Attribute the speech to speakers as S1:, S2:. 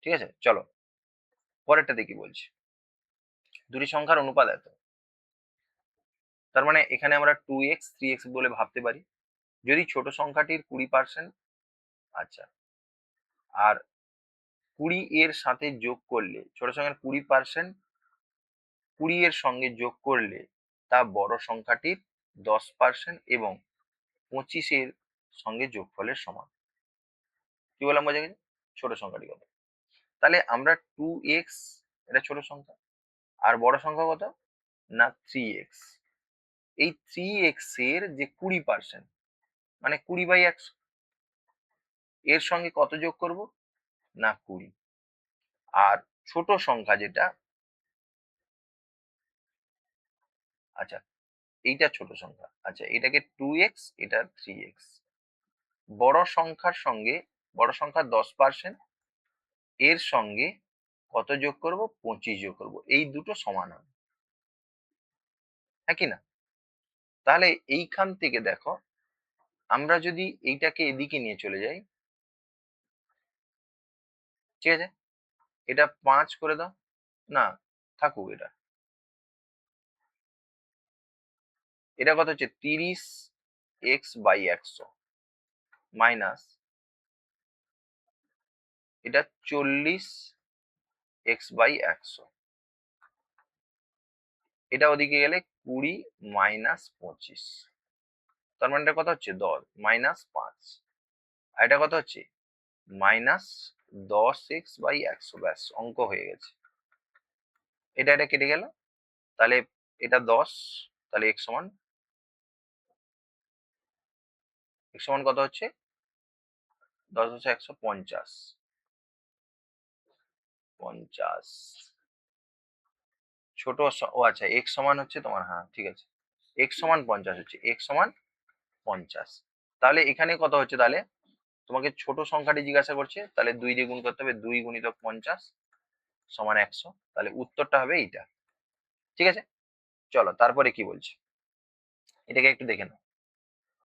S1: ঠিক আছে, চলো পরেরটাতে কি বলছি। দুটি সংখ্যার অনুপাত এত, তার মানে এখানে আমরা 2x 3x বলে ভাবতে পারি। যদি ছোট সংখ্যাটির 20%, আচ্ছা, আর 20 এর সাথে যোগ করলে, ছোট সংখ্যার 20%, 20 এর সঙ্গে যোগ করলে তা বড় সংখ্যাটির 10% এবং 25 এর সঙ্গে যোগফলের সমান। কি বললাম বোঝা গেছে? ছোট সংখ্যাটি কত? তাহলে আমরা 2x, এটা ছোট সংখ্যা, আর বড় সংখ্যা কত? না 3x। এই 3x এর যে 20%, মানে 20/100, এর সঙ্গে কত যোগ করব? না 20। আর ছোট সংখ্যা যেটা, আচ্ছা এইটা ছোট সংখ্যা, আচ্ছা এটাকে 2x, এটা 3x। বড় সংখ্যার সঙ্গে, বড় সংখ্যার 10%, এর সঙ্গে কত যোগ করব? 25 যোগ করব। এই দুটো সমান হবে, হ্যাঁ কি না? তাহলে এইখান থেকে দেখো, আমরা যদি এইটাকে এদিকে নিয়ে চলে যাই, ঠিক আছে, এটা 5 করে দাও, না থাকুক এটা। এটা কত হচ্ছে? 30x/100 মাইনাস এটা 40x/100। এটা ওদিকে গেলে 20 মাইনাস 25, তার মানে এটা কত হচ্ছে? 10 মাইনাস 5। আর এটা কত হচ্ছে? Minus 10x/100। ব্যাস, অঙ্ক হয়ে গেছে। এটা এটা কেটে গেল, তাহলে এটা 10, তাহলে x সমান কত হচ্ছে? 10 হচ্ছে 150। 50 ছোট ও আচ্ছা, x সমান হচ্ছে তোমার, হ্যাঁ ঠিক আছে, x সমান 50 হচ্ছে, x সমান 50। তাহলে এখানে কত হচ্ছে? তাহলে তোমাকে ছোট সংখ্যাটি জিজ্ঞাসা করছে, তাহলে 2 দিয়ে গুণ করতে হবে, 2 গুণিতক 50 সমান 100। তাহলে উত্তরটা হবে এইটা। ঠিক আছে, চলো তারপরে কি বলছি এটাকে একটু দেখে নাও।